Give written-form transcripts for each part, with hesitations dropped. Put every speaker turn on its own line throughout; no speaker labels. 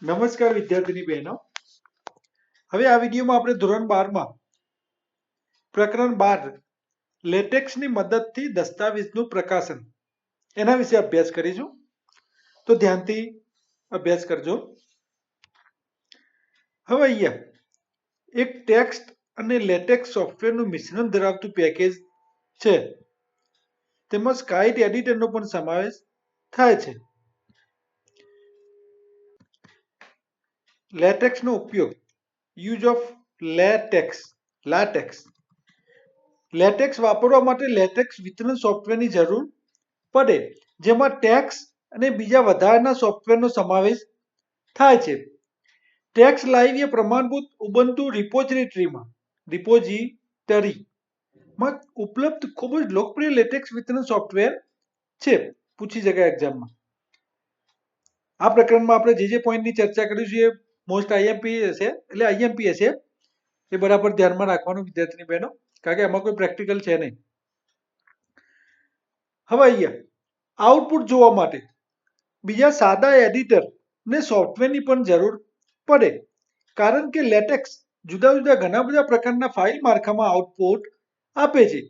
નમસ્કાર વિદ્યાર્થીની બહેનો. હવે આ વિડીયોમાં આપણે ધોરણ 12માં પ્રકરણ 12 લેટેક્સની મદદથી દસ્તાવેજનું પ્રકાશન એના વિશે અભ્યાસ કરીશું. તો ધ્યાનથી અભ્યાસ કરજો. હવે અહીંયા એક ટેક્સ્ટ અને લેટેક્સ સોફ્ટવેરનું મિશ્રણ ધરાવતું પેકેજ છે. તેમાં સ્કાઇટ એડિટરનો પણ સમાવેશ થાય છે. લેટેક્સનો ઉપયોગ, યુઝ ઓફ લેટેક્સ. લેટેક્સ વાપરવા માટે લેટેક્સ વિતરણ સોફ્ટવેરની જરૂર પડે, જેમાં ટેક્સ અને બીજા વધારાના સોફ્ટવેરનો સમાવેશ થાય છે. ટેક્સ લાઇવ એ પ્રમાણભૂત ઉબુન્ટુ રિપોઝિટરીમાં ઉપલબ્ધ ખૂબ જ લોકપ્રિય લેટેક્સ વિતરણ સોફ્ટવેર છે. પૂછી શકાય એક્ઝામમાં. આ પ્રકરણમાં આપણે જે પોઈન્ટની ચર્ચા કરીશું એ મોસ્ટ આઈએમપી હશે, એટલે આઈએમપી હશે. એ બરાબર ધ્યાનમાં રાખવાનું વિદ્યાર્થીની બહેનો, કારણ કે એમાં કોઈ પ્રેક્ટિકલ છે નહીં. હવે અહીંયા આઉટપુટ જોવા માટે બીજા સાદા એડિટર ને સોફ્ટવેરની પણ જરૂર પડે, કારણ કે લેટેક્સ જુદા જુદા ઘણા બધા પ્રકારના ફાઇલ માળખામાં આઉટપુટ આપે છે.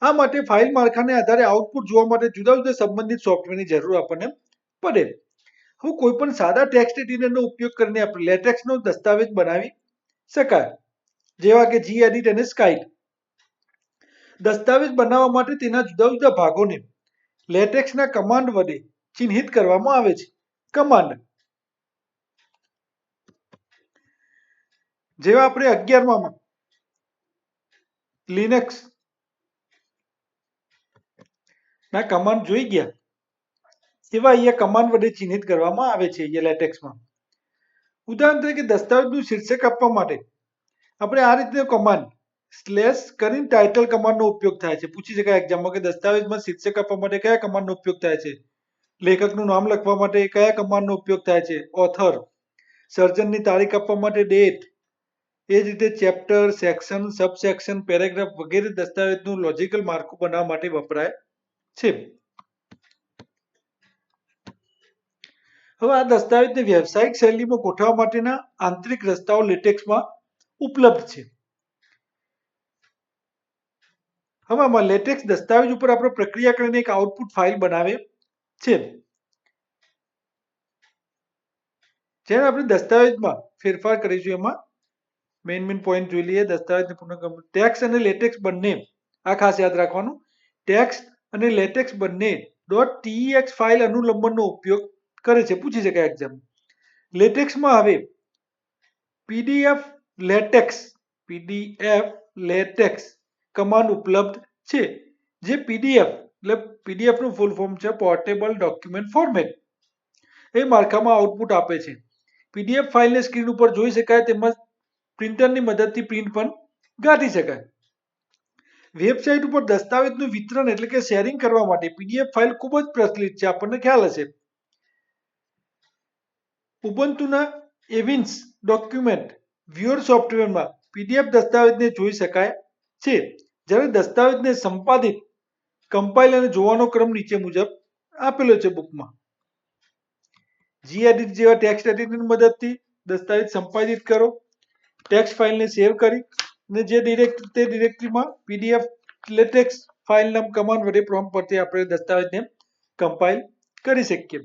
આ માટે ફાઇલ માળખાને આધારે આઉટપુટ જોવા માટે જુદા જુદા સંબંધિત સોફ્ટવેરની જરૂર આપણને પડે. હવે કોઈ પણ સાદા ટેક્સ્ટ એડિટરનો ઉપયોગ કરીને આપણે લેટેક્સનો દસ્તાવેજ બનાવી શકાય, જેવા કે જીએડિટ અને સ્કાઇટ. દસ્તાવેજ બનાવવા માટે તેના જુદા જુદા ભાગોને લેટેક્સના કમાન્ડ વડે ચિહ્નિત કરવામાં આવે છે. કમાન્ડ જેવા આપણે 11માં લિનક્સ ના કમાન્ડ જોઈ ગયા, એવા અહીંયા કમાન્ડ વડે ચિહ્નિત કરવામાં આવે છે. અહીંયા લેટેક્સમાં ઉદાહરણ તરીકે દસ્તાવેજનું શીર્ષક આપવા માટે આપણે આ રીતનો કમાન્ડ સ્લેશ કરીને ટાઇટલ કમાન્ડનો ઉપયોગ થાય છે. પૂછી શકાય એક્ઝામમાં કે દસ્તાવેજમાં શીર્ષક આપવા માટે કયા કમાન્ડનો ઉપયોગ થાય છે. લેખકનું નામ લખવા માટે કયા કમાન્ડનો ઉપયોગ થાય છે. ઓથર. સર્જનની તારીખ આપવા માટે ડેટ. એ જ રીતે ચેપ્ટર, સેક્શન, સબસેક્શન, પેરેગ્રાફ વગેરે દસ્તાવેજનું લોજિકલ માળખું બનાવવા માટે વપરાય છે. હવે આ દસ્તાવેજને વ્યવસાયિક શૈલીમાં ગોઠવવા માટેના આંતરિક રસ્તાઓ લેટેક્સમાં ઉપલબ્ધ છે. હવે આમાં લેટેક્સ દસ્તાવેજ ઉપર આપણે પ્રક્રિયા કરીને એક આઉટપુટ ફાઇલ બનાવે છે. જ્યારે આપણે દસ્તાવેજમાં ફેરફાર કરીશું, એમાં મેઇન પોઈન્ટ જોઈ લઈએ. દસ્તાવેજને પુનઃ ટેક્સ અને લેટેક્સ બંને, આ ખાસ યાદ રાખવાનું, ટેક્સ અને લેટેક્સ બંને .tex ફાઇલ અનુલંબનનો ઉપયોગ કરે છે. પૂછી શકાય એક્ઝામ. લેટેક્સમાં હવે પીડીએફ લેટેક્સ કમાન્ડ ઉપલબ્ધ છે, જે પીડીએફ એટલે પીડીએફનું ફૂલ ફોર્મ છે પોર્ટેબલ ડોક્યુમેન્ટ ફોર્મેટ. એ માળખામાં આઉટપુટ આપે છે. પીડીએફ ફાઇલને સ્ક્રીન ઉપર જોઈ શકાય, તેમજ પ્રિન્ટરની મદદથી પ્રિન્ટ પણ કાઢી શકાય. વેબસાઇટ ઉપર દસ્તાવેજનું વિતરણ એટલે કે શેરિંગ કરવા માટે પીડીએફ ફાઇલ ખૂબ જ પ્રચલિત છે, આપણને ખ્યાલ હશે. ઉબુન્ટુના એવિન્સ ડોક્યુમેન્ટ વ્યુઅર સોફ્ટવેરમાં પીડીએફ દસ્તાવેજને જોઈ શકાય છે, જ્યારે દસ્તાવેજને સંપાદિત, કમ્પાઇલ અને જોવાનો ક્રમ નીચે મુજબ આપેલો છે બુકમાં. જીએડિટ જેવા ટેક્સ્ટ એડિટરની મદદથી દસ્તાવેજ સંપાદિત કરો. ટેક્સ્ટ ફાઇલને સેવ કરી અને જે ડિરેક્ટરીમાં પીડીએફ લેટેક્સ ફાઇલ નામ કમાન્ડ વડે પ્રોમ્પ્ટ પરથી આપણે દસ્તાવેજને કમ્પાઇલ કરી શકીએ.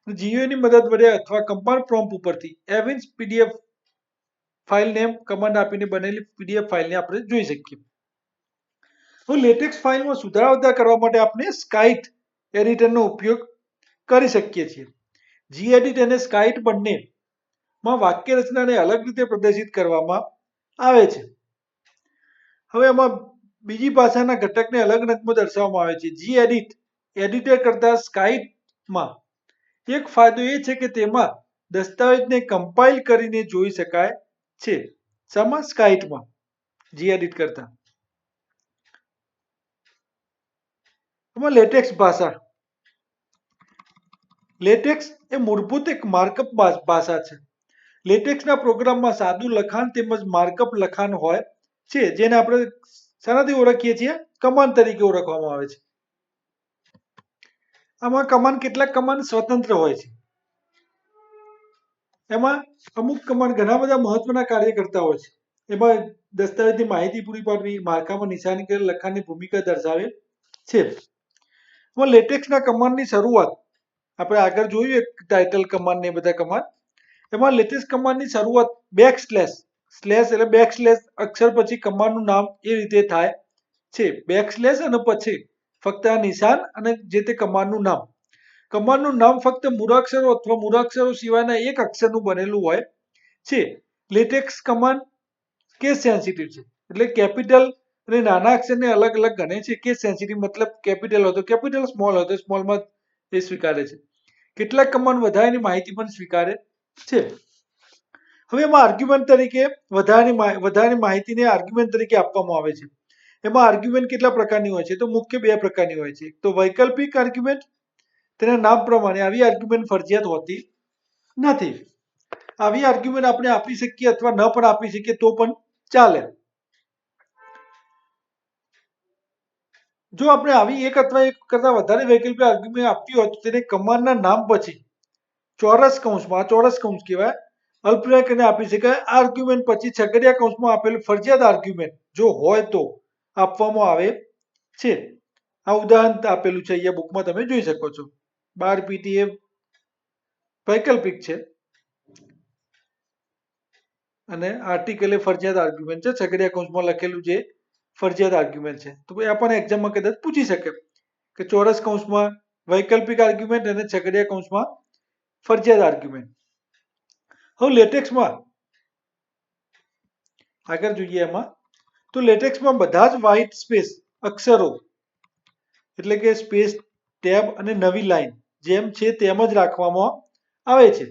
જીયુની મદદ વડે અથવા કમાન્ડ પ્રોમ્પ્ટ ઉપરથી એવિન્સ પીડીએફ ફાઇલ નેમ કમાન્ડ આપીને બનેલી પીડીએફ ફાઇલને આપણે જોઈ શકીએ. તો લેટેક્સ ફાઇલમાં સુધારા વધારા કરવા માટે આપણે સ્કાઇટ એડિટરનો ઉપયોગ કરી શકીએ છીએ. જીએડિટ અને સ્કાઇટ બંનેમાં વાક્ય રચનાને અલગ રીતે પ્રદર્શિત કરવામાં આવે છે. હવે એમાં બીજી ભાષાના ઘટકને અલગ રંગમાં દર્શાવવામાં આવે છે. જીએડિટ એડિટર કરતા સ્કાઇટમાં એક ફાયદો એ છે કે તેમાં દસ્તાવેજને કમ્પાઇલ કરીને જોઈ શકાય છે. શામાં? સ્કાઇટમાં, જીએડિટ કરતા. એમાં લેટેક્સ ભાષા. લેટેક્સ એ મૂળભૂત એક માર્કઅપ ભાષા છે. લેટેક્સના પ્રોગ્રામમાં સાદું લખાણ તેમજ માર્કઅપ લખાણ હોય છે, જેને આપણે શાનાથી ઓળખીએ છીએ? કમાન્ડ તરીકે ઓળખવામાં આવે છે. આમાં કેટલાક કમાન્ડ સ્વતંત્ર હોય છે. એમાં અમુક કમાન્ડ ઘણા બધા મહત્વના કાર્ય કરતા હોય છે. એમાં દસ્તાવેજની માહિતી પૂરી પાડવી, માળખામાં નિશાની કરેલ લખાણની ભૂમિકા દર્શાવે છે. હવે લેટેક્સના કમાન્ડની શરૂઆત આપણે આગળ જોયું ટાઇટલ કમાન્ડ ને એ બધા કમાન્ડ. એમાં લેટેક્સ કમાન્ડની શરૂઆત સ્લેશ એટલે બેકસ્લેશ અક્ષર પછી કમાન્ડનું નામ એ રીતે થાય છે. બેકસ્લેશ અને પછી ફક્ત આ નિશાન અને જે તે કમાન્ડનું નામ. કમાન્ડનું નામ ફક્ત મૂળાક્ષરો અથવા મૂળાક્ષરો સિવાયના એક અક્ષરનું બનેલું હોય છે. લેટેક્સ કમાન્ડ કેસ સેન્સિટિવ છે, એટલે કેપિટલ અને નાના અક્ષરને અલગ અલગ ગણે છે. કેસ સેન્સિટિવ મતલબ કેપિટલ હોય તો કેપિટલ, સ્મોલ હોય તો સ્મોલમાં એ સ્વીકારે છે. કેટલાક કમાન્ડ વધારાની માહિતી પણ સ્વીકારે છે. હવે એમાં આર્ગ્યુમેન્ટ તરીકે વધારાની માહિતીને આર્ગ્યુમેન્ટ તરીકે આપવામાં આવે છે. એમાં આર્ગ્યુમેન્ટ કેટલા પ્રકારની હોય છે? તો મુખ્ય બે પ્રકારની હોય છે. તો વૈકલ્પિક આર્ગ્યુમેન્ટ, તેના નામ પ્રમાણે આવી આર્ગ્યુમેન્ટ ફરજિયાત હોતી નથી. આવી આર્ગ્યુમેન્ટ આપણે આપી શકીએ અથવા ન પણ આપી શકીએ તો પણ ચાલે. જો આપણે આવી એક અથવા એક કરતા વધારે વૈકલ્પિક આર્ગ્યુમેન્ટ આપવી હોય તો તેને કમાન્ડના નામ પછી ચોરસ કૌંસમાં, આ ચોરસ કૌંસ કહેવાય, અલ્પવિરામ કરીને આપી શકાય. આ આર્ગ્યુમેન્ટ પછી છગડીયા કૌંસમાં આપેલું ફરજિયાત આર્ગ્યુમેન્ટ જો હોય તો આપવામાં આવે છે. આ ઉદાહરણ આપેલું છે અહીંયા બુકમાં, તમે જોઈ શકો છો. 12 PTA વૈકલ્પિક છે અને આર્ટિકલ એ ફરજિયાત આર્ગ્યુમેન્ટ છે. છગડીયા કૌંસમાં લખેલું જે ફરજિયાત આર્ગ્યુમેન્ટ છે. તો આ પણ એક્ઝામમાં કદાચ પૂછી શકે કે ચોરસ કૌંસમાં વૈકલ્પિક આર્ગ્યુમેન્ટ અને છગડીયા કૌંસમાં ફરજિયાત આર્ગ્યુમેન્ટ. હવે લેટેક્સમાં આગળ જોઈએ એમાં તો લેટેક્સમાં બધા જ વ્હાઇટ સ્પેસ અક્ષરો એટલે કે સ્પેસ, ટેબ અને નવી લાઈન જેમ છે તેમ જ રાખવામાં આવે છે.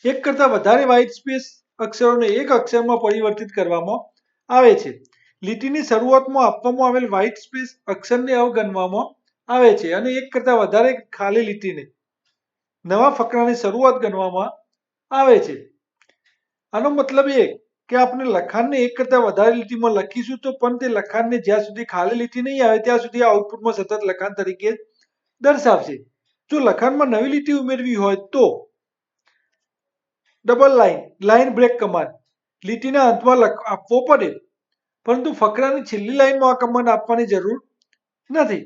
એક કરતા વધારે વ્હાઇટ સ્પેસ અક્ષરોને એક અક્ષરમાં પરિવર્તિત કરવામાં આવે છે. લીટીની શરૂઆતમાં આપવામાં આવેલ વ્હાઇટ સ્પેસ અક્ષરને અવગણવામાં આવે છે અને એક કરતા વધારે ખાલી લીટીને નવા ફકરાની શરૂઆત ગણવામાં આવે છે. આનો મતલબ એ કે આપણે લખાણને એક કરતા વધારે લીટીમાં લખીશું તો પણ તે લખાણને જ્યાં સુધી ખાલી લીટી નહીં આવે ત્યાં સુધી આઉટપુટમાં સતત લખાણ તરીકે દર્શાવશે. જો લખાણમાં નવી લીટી ઉમેરવી હોય તો ડબલ લાઈન બ્રેક કમાન્ડ લીટીના અંતમાં આપવો પડે, પરંતુ ફકરાની છેલ્લી લાઈનમાં આ કમાન્ડ આપવાની જરૂર નથી.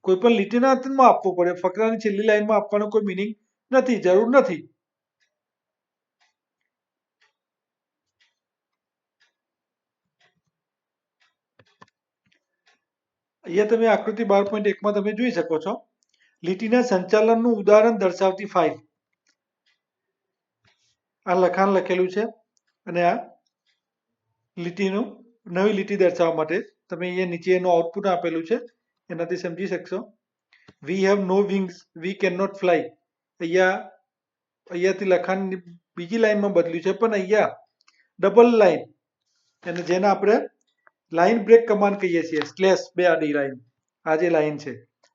કોઈ પણ લીટીના અંતમાં આપવો પડે, ફકરાની છેલ્લી લાઈનમાં આપવાનો કોઈ મિનિંગ નથી, જરૂર નથી. અહીંયા તમે આકૃતિ 12.1માં તમે જોઈ શકો છો. લીટીના સંચાલનનું ઉદાહરણ દર્શાવતી ફાઇલ. આ લખાણ લખેલું છે અને આ લીટીનું નવી લીટી દર્શાવવા માટે તમે અહીંયા નીચે એનું આઉટપુટ આપેલું છે, એનાથી સમજી શકશો. We have no wings, we can not fly. અહીંયાથી લખાણ બીજી લાઈનમાં બદલ્યું છે, પણ અહીંયા ડબલ લાઈન અને જેને આપણે લાઈન બ્રેક કમાન્ડ કહીએ છીએ, સ્લેશ 2 આડી લાઈન, આ જે લાઈન છે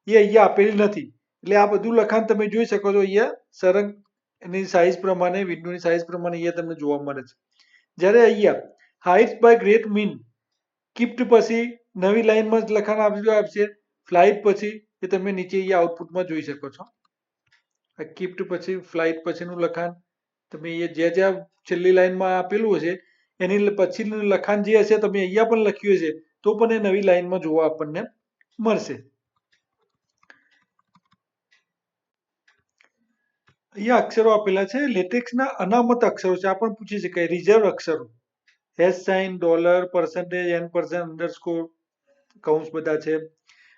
એ અહીંયા આપેલી નથી. એટલે આ બધું લખાણ તમે જોઈ શકો છો. અહીંયા સરંગ એની સાઈઝ પ્રમાણે, વિન્ડોની સાઈઝ પ્રમાણે અહીંયા તમને જોવા મળે છે. જ્યારે અહીંયા હાઇટ્સ બાય ગ્રેટ મીન કીપ્ટ પછી નવી લાઈનમાં જ લખાણ આવશે. ફ્લાઇટ પછી એ તમે નીચે અહીંયા આઉટપુટમાં જોઈ શકો છો. આ કીપ્ટ પછી ફ્લાઇટ પછીનું લખાણ તમે અહીંયા જ્યાં છેલ્લી લાઈનમાં આપેલું હશે એની પછીનું લખાણ જે હશે તમે અહીંયા પણ લખ્યું હશે તો પણ એ નવી લાઈનમાં જોવા આપણને મળશે. અહીંયા અક્ષરો આપેલા છે. લેટેક્સના અનામત અક્ષરો છે, આ પણ પૂછી શકાય. રિઝર્વ અક્ષરો, hash sign, $, percentage, N%, underscore, કૌંસ બધા છે.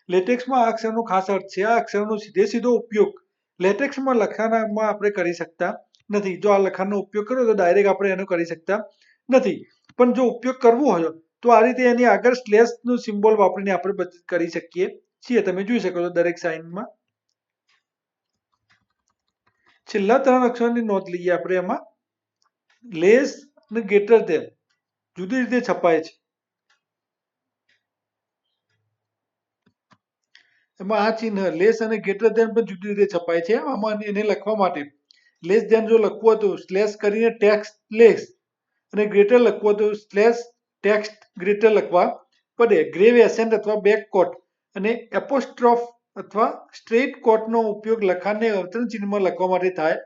લેટેક્સમાં આ અક્ષરનો ખાસ અર્થ છે. આ અક્ષરનો સીધો ઉપયોગ લેટેક્સમાં લખાણમાં આપણે કરી શકતા નથી. જો આ લખાણનો ઉપયોગ કરો તો ડાયરેક્ટ આપણે એનો કરી શકતા નથી, પણ જો ઉપયોગ કરવો હોય તો આ રીતે એની આગળ સ્લેશનું સિમ્બોલ વાપરીને આપણે કરી શકીએ છીએ. તમે જોઈ શકો છો દરેક સાઇનમાં. છેલ્લા 3 અક્ષરોની નોંધ લઈએ આપણે. એમાં લેસ અને ગ્રેટર ધેન જુદી રીતે છપાય છે. એમાં આ ચિહ્ન લેસ અને ગ્રેટર ધેન પણ જુદી રીતે છપાય છે. આમાં એને લખવા માટે લેસ ધેન જો લખવું હોય તો સ્લેશ કરીને ટેક્સ્ટ લેસ અને ગ્રેટર લખવું હોય તો સ્લેશ ટેક્સ્ટ ગ્રેટર લખવા પડે. ગ્રેવ એસેન્ટ અથવા બેક કોટ અને એપોસ્ટ્રોફ અથવા સ્ટ્રેટ કોટનો ઉપયોગ લખાણને અવતરણ ચિહ્નમાં લખવા માટે થાય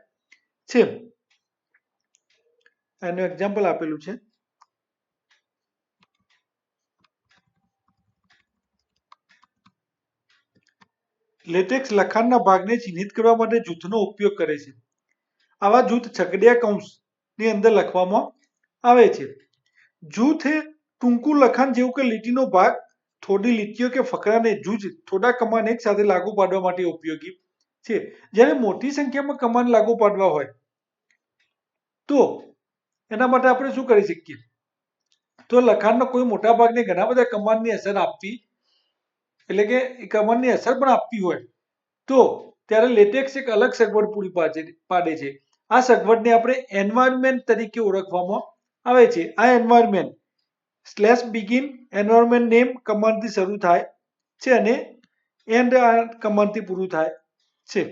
છે. એનું એક્ઝામ્પલ આપેલું છે. લેટેક્સ લખાણના ભાગને ચિહ્નિત કરવા માટે જૂથનો ઉપયોગ કરે છે. આવા જૂથ છગડીયા કૌંસની અંદર લખવામાં આવે છે. જૂથ એ ટૂંકું લખાણ જેવું કે લીટીનો ભાગ, થોડી લીટીઓ કે ફકરાને જૂથ થોડા કમાન એક સાથે લાગુ પાડવા માટે ઉપયોગી છે. જ્યારે મોટી સંખ્યામાં કમાન લાગુ પાડવા હોય તો એના માટે આપણે શું કરી શકીએ? તો લખાણનો કોઈ મોટા ભાગને ઘણા બધા કમાનની અસર આપવી, એટલે કે કમાનની અસર પણ આપવી હોય તો ત્યારે લેટેક્સ એક અલગ સગવડ પૂરી પાડે છે. આ સગવડને આપણે એન્વાયરમેન્ટ તરીકે ઓળખવામાં આવે છે. આ એન્વાયરમેન્ટ /begin એન્વાયરમેન્ટ નેમ કમાન્ડથી શરૂ થાય છે અને એન્ડ આ કમાન્ડથી પૂરું થાય છે.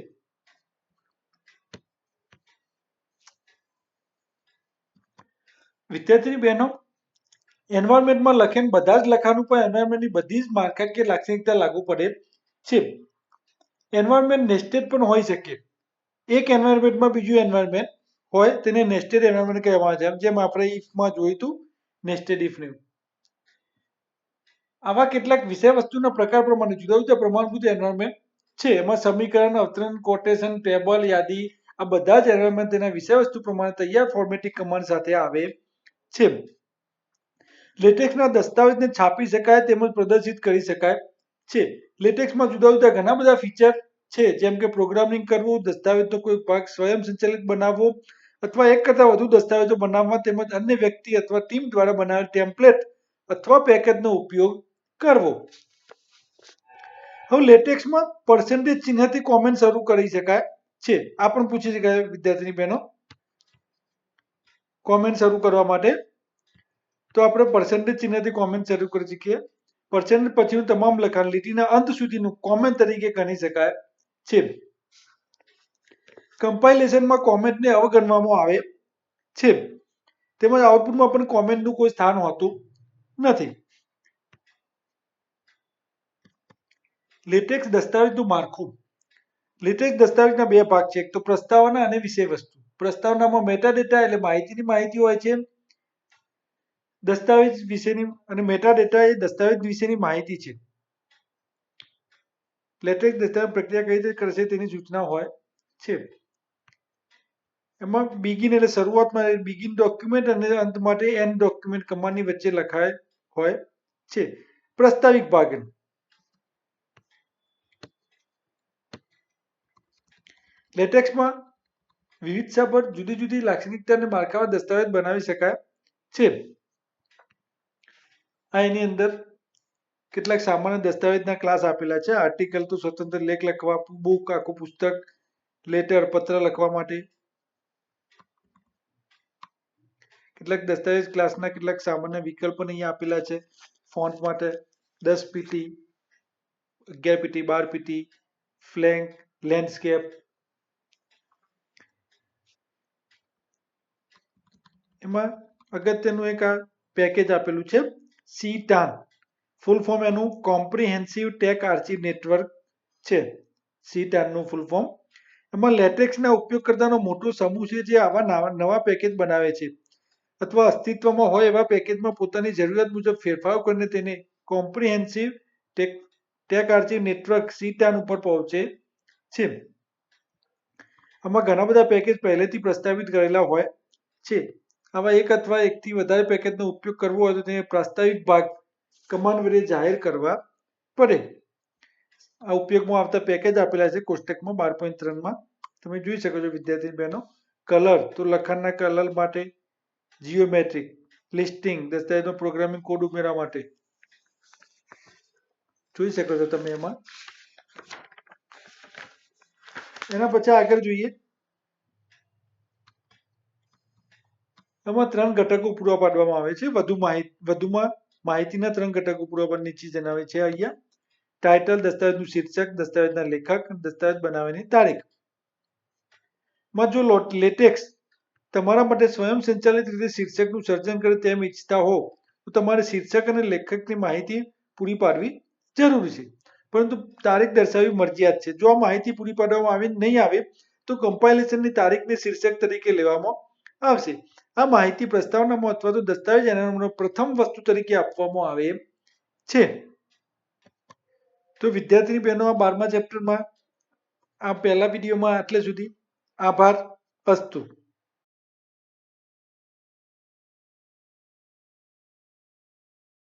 વિદ્યાર્થી બહેનો, એન્વાયરમેન્ટમાં લખેલ બધા જ લખાણ ઉપર એન્વાયરમેન્ટની બધી જ માળખાકીય લાક્ષણિકતા લાગુ પડે છે. એન્વાયરમેન્ટ નેસ્ટેડ પણ હોઈ શકે. એક એન્વાયરમેન્ટમાં બીજું એન્વાયરમેન્ટ હોય તેને નેસ્ટેડ એન્વાયરમેન્ટ કહેવામાં આવે છે. જેમ આપણે ઇફમાં જોયું હતું, નેસ્ટેડ ઇફને. આવા કેટલાક વિષય વસ્તુના પ્રકાર પ્રમાણે જુદા જુદા પ્રમાણભૂત એન્વાયરમેન્ટ છે. એમાં સમીકરણ, અવતરણ, કોટેશન, ટેબલ, યાદી આ બધા જ એન્વાયરમેન્ટ તેના વિષય વસ્તુ પ્રમાણે તૈયાર ફોર્મેટિક કમાન્ડ સાથે આવે છે. લેટેક્સના દસ્તાવેજને છાપી શકાય તેમજ પ્રદર્શિત કરી શકાય છે. લેટેક્સમાં જુદા જુદા ઘણા બધા ફીચર છે, જેમ કે પ્રોગ્રામિંગ કરવું, દસ્તાવેજનો કોઈ ભાગ સ્વયં સંચાલિત બનાવવો અથવા એક કરતાં વધુ દસ્તાવેજો બનાવવા તેમજ અન્ય વ્યક્તિ અથવા ટીમ દ્વારા બનાવેલ ટેમ્પલેટ અથવા પેકેજનો ઉપયોગ કરવો. હવે લેટેક્સમાં પર્સન્ટેજ ચિહ્નથી કોમેન્ટ શરૂ કરી શકાય છે. આ પણ પૂછી શકાય વિદ્યાર્થીની બહેનો. કોમેન્ટ શરૂ કરવા માટે તો આપણે પર્સન્ટેજ ચિહ્નથી કોમેન્ટ શરૂ કરી શકીએ. પર્સન્ટેજ પછીનું તમામ લખાણ લીટીના અંત સુધીનું કોમેન્ટ તરીકે ગણી શકાય છે. કમ્પાઇલેશનમાં કોમેન્ટને અવગણવામાં આવે છે. તેમજ આઉટપુટમાં પણ કોમેન્ટનું કોઈ સ્થાન હોતું નથી. લેટેક્સ દસ્તાવેજનું માળખું. લેટેક્સ દસ્તાવેજના બે ભાગ છે, એક તો પ્રસ્તાવના અને વિષય વસ્તુ. પ્રસ્તાવનામાં મેટાડેટા એટલે માહિતી હોય છે. દસ્તાવેજ વિશેની અને મેટાડેટા એ દસ્તાવેજ વિશેની માહિતી છે. લેટેક્સ દસ્તાવેજ પ્રક્રિયા કઈ રીતે કરશે તેની સૂચના હોય છે. એમાં બિગિન એટલે શરૂઆતમાં બિગિન ડોક્યુમેન્ટ અને અંત માટે એન્ડ ડોક્યુમેન્ટ કમાન્ડની વચ્ચે લખાય હોય છે. પ્રસ્તાવિક ભાગ. લેટેક્સમાં વિવિધતા પર જુદી જુદી લાક્ષણિકતા અને માળખામાં દસ્તાવેજ બનાવી શકાય છે. આ એની અંદર કેટલાક સામાન્ય દસ્તાવેજના ક્લાસ આપેલા છે. આર્ટિકલ તો સ્વતંત્ર લેખ લખવા, બુક આખું પુસ્તક, લેટર પત્ર લખવા માટે. કેટલાક દસ્તાવેજ ક્લાસના કેટલાક સામાન્ય વિકલ્પ પણ અહીંયા આપેલા છે. ફોન્ટ માટે 10 PT, 11 PT, 12 PT, flank, landscape. એમાં અગત્યનું એક આ પેકેજ આપેલું છે, CTAN. ફૂલ ફોર્મ એનું કોમ્પ્રિહેન્સિવ ટેક આર્ચિવ નેટવર્ક છે. CTAN નું ફૂલ ફોર્મ. એમાં લેટેક્સના ઉપયોગકર્તાનો મોટો સમૂહ છે જે આવા નવા પેકેજ બનાવે છે અથવા અસ્તિત્વમાં હોય એવા પેકેજમાં પોતાની જરૂરિયાત મુજબ ફેરફારો કરીને તેને comprehensive tech archive network CTAN ઉપર પહોંચે છે. આમાં ઘણા બધા પેકેજ પહેલેથી પ્રસ્તાવિત કરેલા હોય છે. આવા એક અથવા એકથી વધારે પેકેજનો ઉપયોગ કરવો હોય તો તેને પ્રાસ્તાવિક ભાગ કમાન્ડ વડે જાહેર કરવા પડે. આ ઉપયોગમાં આવતા પેકેજ આપેલા છે કોષ્ટકમાં 12.3માં. તમે જોઈ શકો છો વિદ્યાર્થી બહેનો. કલર તો લખાણના કલર માટે, જીઓમેટ્રિક, લિસ્ટિંગ દસ્તાવેજનો પ્રોગ્રામિંગ કોડ ઉમેરવા માટે. જોઈ શકો છો તમે એમાં. એના પછી આગળ જોઈએ. એમાં 3 ઘટકો પૂરા પાડવામાં આવે છે. વધુમાં માહિતીના 3 ઘટકો પૂરા પાડવા નીચે જણાવે છે અહીંયા. ટાઇટલ દસ્તાવેજનું શીર્ષક, દસ્તાવેજના લેખક, દસ્તાવેજ બનાવવાની તારીખ. માં જો લેટેક્સ તમારા માટે સ્વયં સંચાલિત રીતે શીર્ષકનું સર્જન કરે તેમ ઈચ્છતા હો તો તમારે શીર્ષક અને લેખકની માહિતી પૂરી પાડવી જરૂરી છે. પરંતુ તારીખ દર્શાવવી મરજિયાત છે. જો આ માહિતી પૂરી પાડવામાં નહીં આવે તો કમ્પાઇલેશનની તારીખને શીર્ષક તરીકે લેવામાં આવશે. આ માહિતી પ્રસ્તાવનામાં અથવા તો દસ્તાવેજ એનામાં પ્રથમ વસ્તુ તરીકે આપવામાં આવે છે. તો વિદ્યાર્થી બહેનો આ 12મા ચેપ્ટરમાં આ પહેલા વિડીયોમાં આટલે સુધી. આભાર. અસ્તુ.